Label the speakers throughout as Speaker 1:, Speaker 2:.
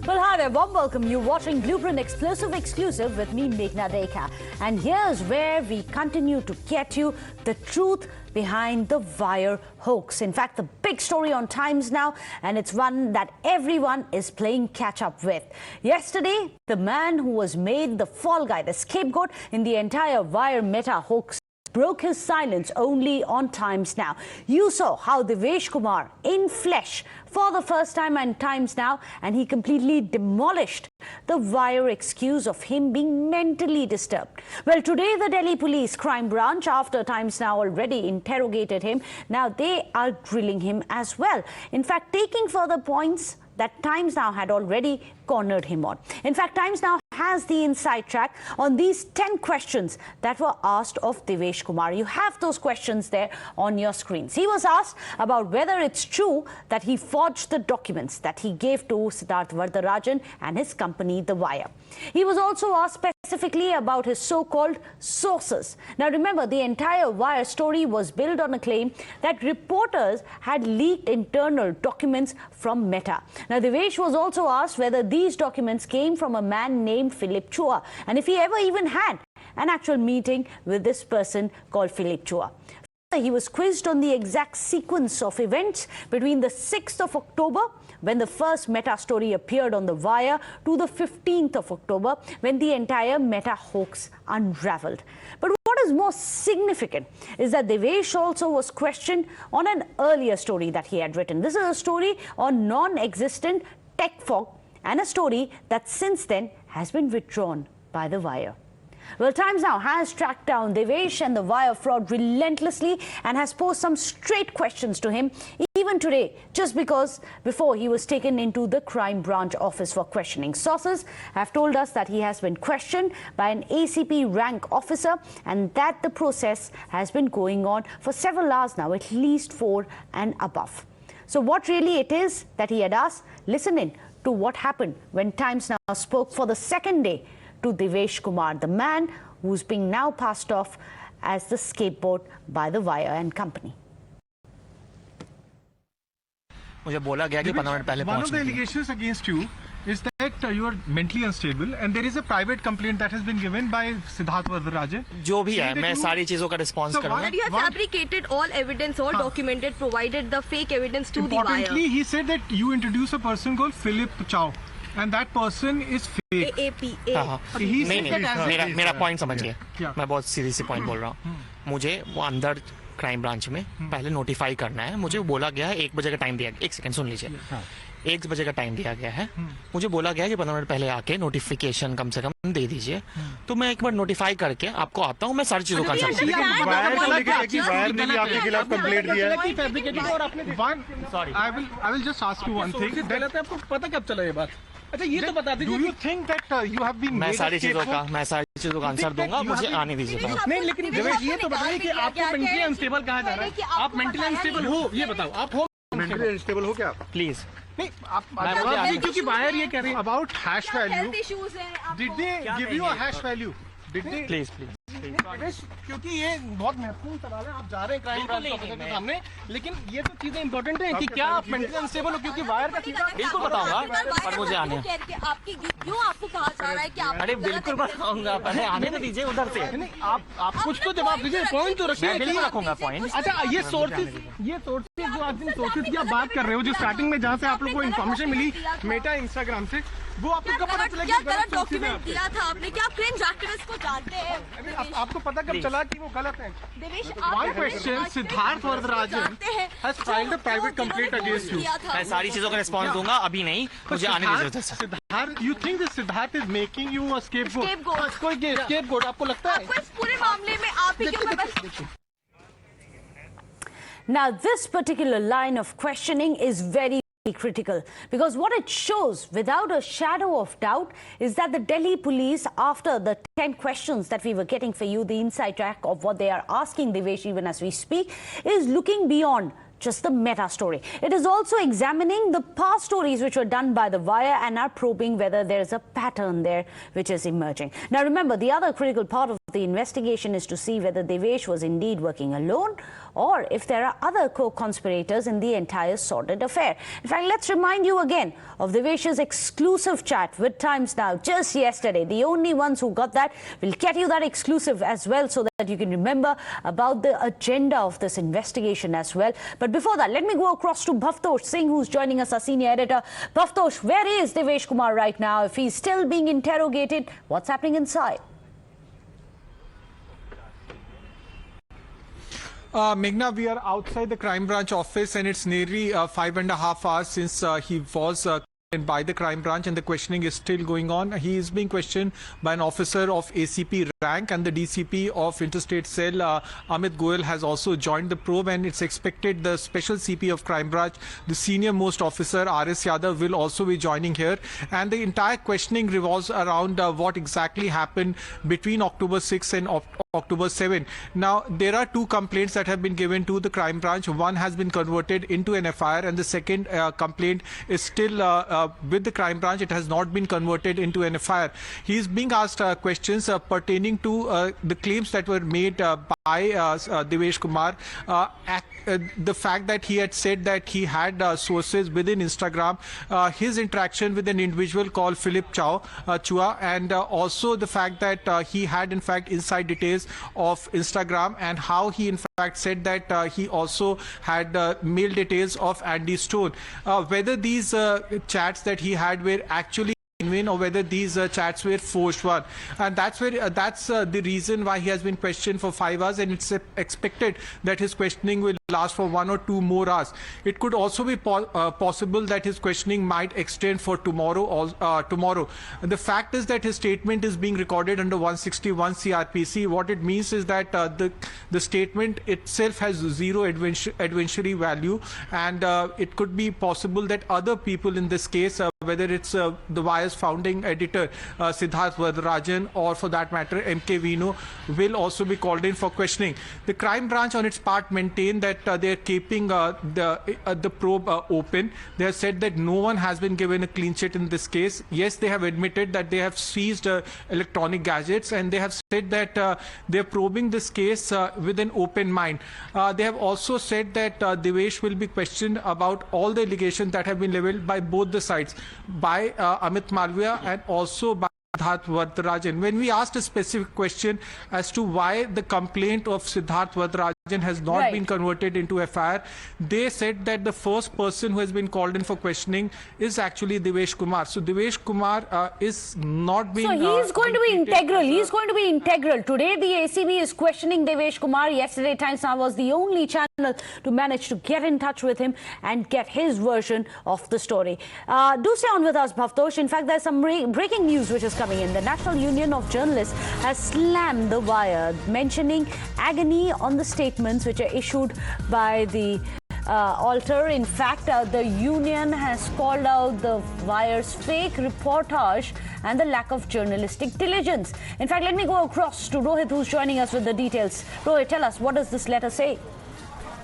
Speaker 1: Well, hi there, warm welcome. You're watching Blueprint Explosive Exclusive with me, Meghna Deka. And here's where we continue to get you the truth behind the wire hoax. In fact, the big story on Times now, and it's one that everyone is playing catch up with. Yesterday, the man who was made the fall guy, the scapegoat in the entire wire meta hoax, broke his silence only on Times Now. You saw how Devesh Kumar in flesh for the first time on Times Now, and he completely demolished the wire excuse of him being mentally disturbed. Well, today the Delhi Police Crime Branch, after Times Now already interrogated him, now they are grilling him as well. In fact, taking further points that Times Now had already cornered him on. In fact, Times Now has the inside track on these 10 questions that were asked of Devesh Kumar. You have those questions there on your screens. He was asked about whether it's true that he forged the documents that he gave to Siddharth Vardarajan and his company, The Wire. He was also asked specifically about his so-called sources. Now remember, the entire Wire story was built on a claim that reporters had leaked internal documents from Meta. Now Devesh was also asked whether these documents came from a man named Philip Chua, and if he ever even had an actual meeting with this person called Philip Chua. He was quizzed on the exact sequence of events between the 6th of October, when the first Meta story appeared on The Wire, to the 15th of October, when the entire Meta hoax unraveled. But what is more significant is that Devesh also was questioned on an earlier story that he had written. This is a story on non-existent tech fog, and a story that since then has been withdrawn by The Wire. Well, Times Now has tracked down Devesh and the Wire fraud relentlessly and has posed some straight questions to him, even today, just because before he was taken into the crime branch office for questioning. Sources have told us that he has been questioned by an ACP rank officer and that the process has been going on for several hours now, at least 4 and above. So what really it is that he had asked? Listen in to what happened when Times Now spoke for the second day to Devesh Kumar, the man who's being now passed off as the scapegoat by The Wire and company.
Speaker 2: मुझे बोला गया कि 15 minute पहले
Speaker 3: One of the allegations against you is that you are mentally unstable, and there is a private complaint that has been given by Siddharth Vardarajan.
Speaker 2: जो भी है, मैं सारी चीजों का रिस्पांस करूंगा.
Speaker 4: You have fabricated all evidence, all documented, provided the fake evidence to The Wire.
Speaker 3: Importantly, he said that you introduced a person called Philip Chow, and that person is fake.
Speaker 2: नहीं, मेरा point समझिए. मैं बहुत सीधी C point बोल रहा हूँ. मुझे वो अंदर क्राइम ब्रांच में पहले नोटिफाई करना है. मुझे बोला गया है 1 बजे का टाइम दिया. एक सेकंड सुन लीजिए. 1 बजे का टाइम दिया गया है. मुझे बोला गया है कि 15 मिनट पहले आके नोटिफिकेशन कम से कम दे दीजिए. तो मैं एक बार नोटिफाई करके आपको आता हूँ. मैं सारी चीजों का answer
Speaker 3: I will just ask you one thing.
Speaker 5: आपको पता कब चला ये बात? अच्छा ये तो बता दीजिए.
Speaker 3: Do you think that you have been
Speaker 2: मैं सारी चीजों का आंसर दूंगा. मुझे आने दीजिए.
Speaker 5: नहीं, लेकिन देवेश ये तो बताइए कि आपको मेंटली अनस्टेबल कहा जा रहा है. आप मेंटली अनस्टेबल हो, ये बताओ. आप हो
Speaker 3: mentally unstable हो क्या?
Speaker 2: प्लीज.
Speaker 3: नहीं, आप
Speaker 5: क्योंकि बाहर ये कह रहे हैं
Speaker 3: about hash value. Did they give you a hash value? Did they?
Speaker 2: Please.
Speaker 5: क्योंकि ये बहुत महत्वपूर्ण सवाल है. आप जा रहे हैं क्राइम ब्रांच ऑफिसर के सामने, लेकिन ये तो चीजें इंपॉर्टेंट है कि क्या आप मेंटली अनस्टेबल हो, क्योंकि वायर का
Speaker 2: बिल्कुल बताऊंगा, पर मुझे आने.
Speaker 4: आपको कहा जा रहा है कि आप
Speaker 2: अरे बिल्कुल बताऊंगा. पहले आने तो दीजिए उधर से.
Speaker 5: आप कुछ तो जवाब दीजिए. पॉइंट तो रखिए.
Speaker 2: बिल्कुल रखूंगा पॉइंट.
Speaker 5: अच्छा, ये सोर्सेज जो आप जिन सोर्सेज की आप बात कर रहे हो, जो स्टार्टिंग में जहाँ से आप लोग को इन्फॉर्मेशन मिली मेटा इंस्टाग्राम से, वो आपको कब पता चला?
Speaker 4: क्या गलत डॉक्यूमेंट दिया था आपने? क्या आप क्रिंज एक्टिविस्ट को जानते हैं?
Speaker 3: आपको पता कब चला कि वो गलत है?
Speaker 4: Devesh,
Speaker 3: One question, Siddharth Vardarajan has filed a private complaint against you.
Speaker 2: मैं सारी चीजों का रिस्पांस दूंगा. अभी नहीं, मुझे आने दीजिए.
Speaker 3: Siddharth, you think that Siddharth is making you a scapegoat?
Speaker 5: कोई स्केपगोट आपको लगता है?
Speaker 4: आपको इस पूरे मामले में आप ही क्यों?
Speaker 1: Now, this particular line of questioning is very critical, because what it shows without a shadow of doubt is that the Delhi police, after the 10 questions that we were getting for you, the inside track of what they are asking Devesh even as we speak, is looking beyond just the meta story. It is also examining the past stories which were done by The Wire and are probing whether there is a pattern there which is emerging. Now remember, the other critical part of the investigation is to see whether Devesh was indeed working alone or if there are other co-conspirators in the entire sordid affair. In fact, let's remind you again of Devesh's exclusive chat with Times Now just yesterday. The only ones who got that will get you that exclusive as well, so that you can remember about the agenda of this investigation as well. But before that, let me go across to Bhavtosh Singh, who's joining us, our senior editor. Bhavtosh, where is Devesh Kumar right now? If he's still being interrogated, what's happening inside?
Speaker 3: Meghna, we are outside the crime branch office, and it's nearly 5.5 hours since he was by the crime branch, and the questioning is still going on. He is being questioned by an officer of ACP rank, and the DCP of Interstate Cell, Amit Goel, has also joined the probe, and it's expected the special CP of crime branch, the senior most officer RS Yadav, will also be joining here. And the entire questioning revolves around what exactly happened between October 6 and October 7. Now, there are two complaints that have been given to the crime branch. One has been converted into an FIR, and the second complaint is still with the crime branch. It has not been converted into an FIR. He is being asked questions pertaining to the claims that were made by Devesh Kumar. The fact that he had said that he had sources within Instagram, his interaction with an individual called Philip Chua, and also the fact that he had in fact inside details of Instagram, and how he in fact said that he also had mail details of Andy Stone. Whether these chats that he had were actually genuine or whether these chats were forged one, and that's the reason why he has been questioned for 5 hours, and it's expected that his questioning will last for 1 or 2 more hours. It could also be possible that his questioning might extend for tomorrow. The fact is that his statement is being recorded under 161 CRPC. What it means is that the statement itself has zero evidentiary value, and it could be possible that other people in this case, whether it's the Wire's founding editor Siddharth Varadarajan, or for that matter MK Vino, will also be called in for questioning. The crime branch on its part maintained that they are keeping the probe open. They have said that no one has been given a clean sheet in this case. Yes, they have admitted that they have seized electronic gadgets, and they have said that they are probing this case with an open mind. They have also said that Devesh will be questioned about all the allegations that have been leveled by both the sides, by Amit Malviya and also by Siddharth Varadarajan. When we asked a specific question as to why the complaint of Siddharth Varadarajan has not been converted into FIR, they said that the first person who has been called in for questioning is actually Devesh Kumar. So Devesh Kumar is not being...
Speaker 1: So he's going to be integral. He's going to be integral. Today the ACB is questioning Devesh Kumar. Yesterday Times Now was the only channel to manage to get in touch with him and get his version of the story. Do stay on with us, Bhavtosh. In fact, there's some breaking news which is coming in. The National Union of Journalists has slammed the Wire, mentioning agony on the statements which are issued by the Alter. In fact, the union has called out the Wire's fake reportage and the lack of journalistic diligence. In fact, let me go across to Rohit, who's joining us with the details. Rohit, tell us, what does this letter say?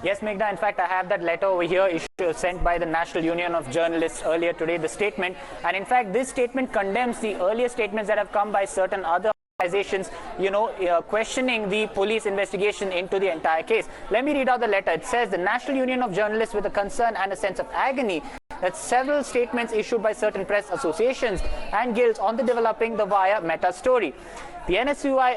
Speaker 6: Yes, Meghna, in fact, I have that letter over here sent by the National Union of Journalists earlier today, the statement. And in fact, this statement condemns the earlier statements that have come by certain other organizations, questioning the police investigation into the entire case. Let me read out the letter. It says, the National Union of Journalists, with a concern and a sense of agony that several statements issued by certain press associations and guilds on the developing the Wire meta story. The NUJ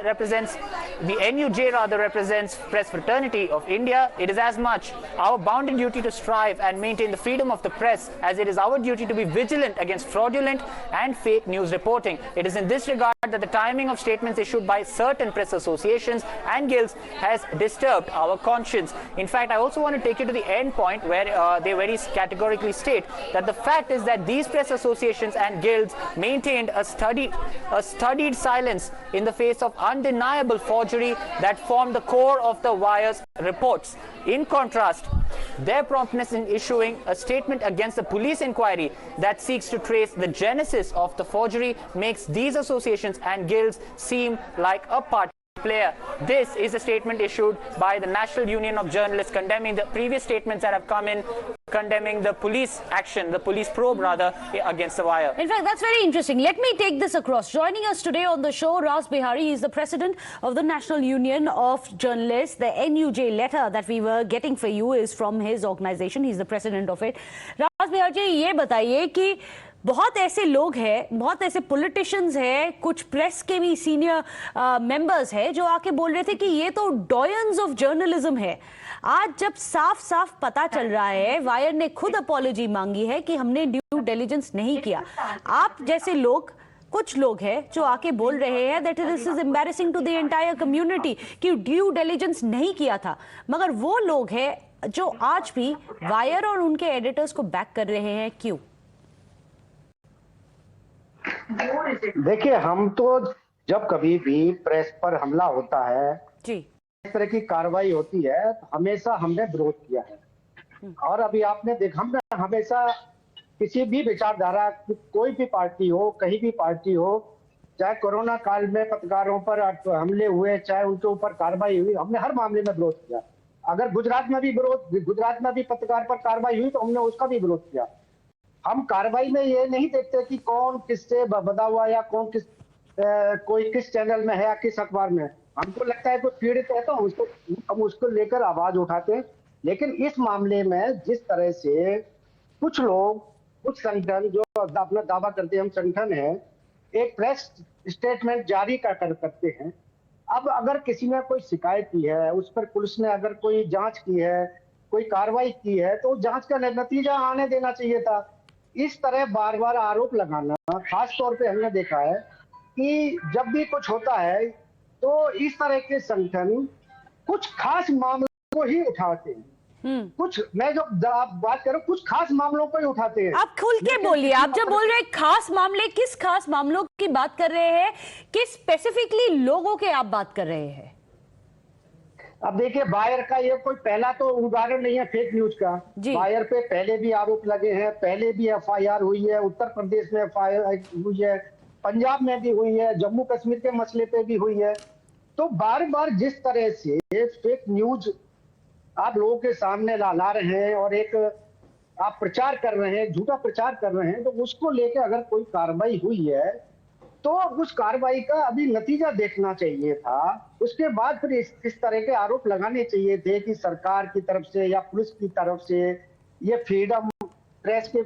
Speaker 6: represents Press Fraternity of India. It is as much our bounden duty to strive and maintain the freedom of the press as it is our duty to be vigilant against fraudulent and fake news reporting. It is in this regard that the timing of statements issued by certain press associations and guilds has disturbed our conscience. In fact, I also want to take you to the end point where they very categorically state that the fact is that these press associations and guilds maintained a studied silence in the face of undeniable forgery that formed the core of the Wire's reports. In contrast, their promptness in issuing a statement against the police inquiry that seeks to trace the genesis of the forgery makes these associations and guilds seem like a party player. This is a statement issued by the National Union of Journalists condemning the previous statements that have come in, condemning the police action, the police probe rather, against the wire.
Speaker 1: In fact, that's very interesting. Let me take this across. Joining us today on the show, Ras Bihari. He is the president of the National Union of Journalists. The NUJ letter that we were getting for you is from his organization. He's the president of it. Ras Bihari जी, ये बताइए कि बहुत ऐसे लोग हैं, बहुत ऐसे politicians हैं, कुछ प्रेस के भी सीनियर मेंबर्स हैं जो आके बोल रहे थे कि ये तो डॉयंस ऑफ जर्नलिज्म है। आज जब साफ साफ पता चल रहा है, वायर ने खुद अपॉलॉजी मांगी है कि हमने ड्यू डिलिजेंस नहीं किया। आप जैसे लोग, कुछ लोग हैं जो आके बोल रहे हैं that this is embarrassing to the entire community कि ड्यू डिलिजेंस नहीं किया था, मगर वो लोग हैं जो आज भी वायर और उनके एडिटर्स को बैक कर रहे हैं। क्यों?
Speaker 7: देखिए, हम तो जब कभी भी प्रेस पर हमला होता है
Speaker 1: जी,
Speaker 7: इस तरह की कार्रवाई होती है तो हमेशा हमने विरोध किया है। और अभी आपने देखा, हमने हमेशा किसी भी विचारधारा, कोई भी पार्टी हो, कहीं भी पार्टी हो, चाहे कोरोना काल में पत्रकारों पर हमले हुए, चाहे उनके ऊपर कार्रवाई हुई, हमने हर मामले में विरोध किया। अगर गुजरात में भी पत्रकार पर कार्रवाई हुई तो हमने उसका भी विरोध किया। हम कार्रवाई में ये नहीं देखते कि कौन किससे बदा हुआ या कोई किस चैनल में है या किस अखबार में। हमको लगता है कोई पीड़ित है तो हम उसको लेकर आवाज उठाते हैं। लेकिन इस मामले में जिस तरह से कुछ लोग, कुछ संगठन जो अपना दावा करते हैं हम संगठन है, एक प्रेस स्टेटमेंट जारी करते हैं। अब अगर किसी ने कोई शिकायत की है, उस पर पुलिस ने अगर कोई जांच की है, कोई कार्रवाई की है, तो जांच का नतीजा आने देना चाहिए था। इस तरह बार बार आरोप लगाना, खास तौर पे हमने देखा है कि जब भी कुछ होता है तो इस तरह के संगठन कुछ खास मामलों को ही उठाते हैं। कुछ, मैं जो आप बात करूं, कुछ खास मामलों को ही उठाते हैं।
Speaker 1: आप खुल के बोलिए। आप जब बोल रहे हैं खास मामले, किस खास मामलों की बात कर रहे हैं? किस स्पेसिफिकली लोगों के आप बात कर रहे हैं?
Speaker 7: अब देखिए, वायर का ये कोई पहला तो उदाहरण नहीं है फेक न्यूज का। वायर पे पहले भी आरोप लगे हैं, पहले भी एफआईआर हुई है, उत्तर प्रदेश में एफआईआर हुई है, पंजाब में भी हुई है, जम्मू कश्मीर के मसले पे भी हुई है। तो बार बार जिस तरह से फेक न्यूज आप लोगों के सामने ला रहे हैं और एक आप प्रचार कर रहे हैं, झूठा प्रचार कर रहे हैं, तो उसको लेकर अगर कोई कार्रवाई हुई है तो उस कार्रवाई का अभी नतीजा देखना चाहिए था। उसके बाद फिर इस तरह के आरोप लगाने चाहिए थे कि सरकार की तरफ से या पुलिस की तरफ से ये प्रेस के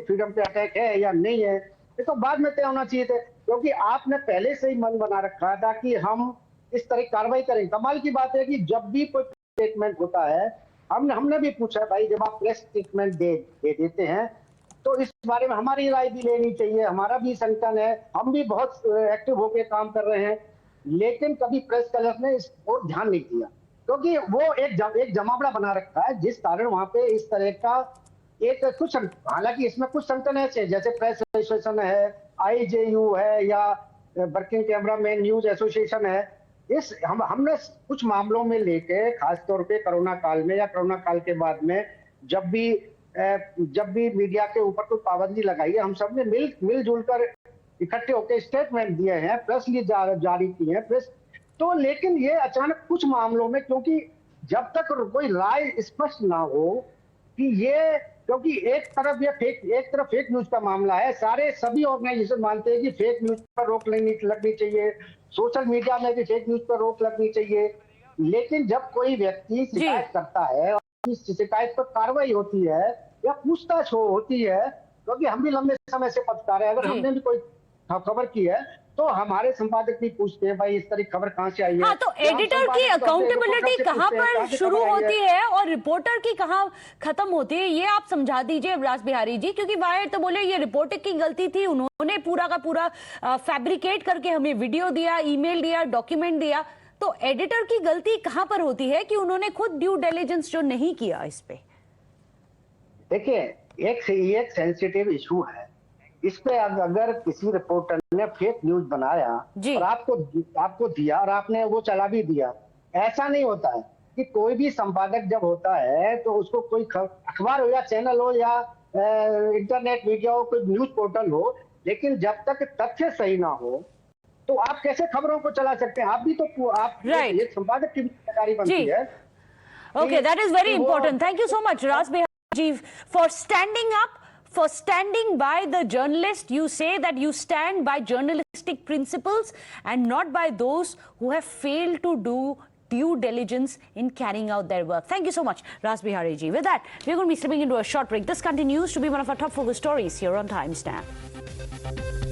Speaker 7: फ्रीडम पे अटैक है या नहीं है, ये तो बाद में तय होना चाहिए थे। क्योंकि आपने पहले से ही मन बना रखा था कि हम इस तरह कार्रवाई करेंगे। कमाल की बात है कि जब भी कोई स्टेटमेंट होता है, हमने भी पूछा, भाई जब आप प्रेस स्टेटमेंट दे देते हैं तो इस बारे में हमारी राय भी लेनी चाहिए। हमारा भी संगठन है, हम भी बहुत एक्टिव होकर काम कर रहे हैं, लेकिन कभी प्रेस क्लब ने इस ओर ध्यान नहीं दिया। क्योंकि वो एक जमावड़ा बना रखा है, जिस कारण वहां पे इस तरह का एक कुछ, हालांकि इसमें कुछ संगठन ऐसे जैसे प्रेस एसोसिएशन है, IJU है, या वर्किंग कैमरामैन न्यूज एसोसिएशन है, हमने कुछ मामलों में लेके, खासतौर पे कोरोना काल में या कोरोना काल के बाद में जब भी मीडिया के ऊपर कोई पाबंदी लगाई है, हम सब ने मिलजुल कर इकट्ठे होकर स्टेटमेंट दिए हैं, प्रेस रिलीज जारी की है प्रेस। तो लेकिन ये अचानक कुछ मामलों में, क्योंकि जब तक कोई राय स्पष्ट ना हो कि ये, क्योंकि एक तरफ फेक न्यूज का मामला है, सभी ऑर्गेनाइजेशन मानते हैं कि फेक न्यूज पर रोक लगनी चाहिए, सोशल मीडिया में भी फेक न्यूज पर रोक लगनी चाहिए। लेकिन जब कोई व्यक्ति शिकायत करता है और इस शिकायत पर कार्रवाई होती है या पूछताछ होती है, क्योंकि हम भी लंबे समय से पत्रकार है, अगर हमने भी कोई खबर की है तो हमारे संपादक भी पूछते हैं, भाई इस तरह खबर कहाँ से आई है।
Speaker 1: हाँ, तो एडिटर की अकाउंटेबिलिटी कहाँ पर शुरू होती है और रिपोर्टर की कहाँ खत्म होती है, ये आप समझा दीजिए रास बिहारी जी। क्योंकि वायर तो बोले ये रिपोर्टर की गलती थी, उन्होंने पूरा का पूरा फैब्रिकेट करके हमें वीडियो दिया, ईमेल दिया, डॉक्यूमेंट दिया। तो एडिटर की गलती कहाँ पर होती है कि उन्होंने खुद ड्यू डिलिजेंस जो नहीं किया इस पे?
Speaker 7: देखिए, एक सेंसिटिव इशू है। इस पे अगर किसी रिपोर्टर ने फेक न्यूज बनाया और आपको दिया और आपने वो चला भी दिया, ऐसा नहीं होता है कि कोई भी संपादक जब होता है तो उसको कोई अखबार हो या चैनल हो या इंटरनेट मीडिया हो, कोई न्यूज पोर्टल हो, लेकिन जब तक तथ्य सही ना हो तो आप कैसे खबरों को चला सकते हैं? आप भी तो आप
Speaker 1: Right.
Speaker 7: एक संपादक की जिम्मेदारी बनती है।
Speaker 1: Okay, that is very important. Thank you so much, Ras Biharji, for standing up, for standing by the journalist. You say that you stand by journalistic principles and not by those who have failed to do due diligence in carrying out their work. Thank you so much, Ras Biharji. With that, we're going to be slipping into a short break. This continues to be one of our top focus stories here on Timestamp.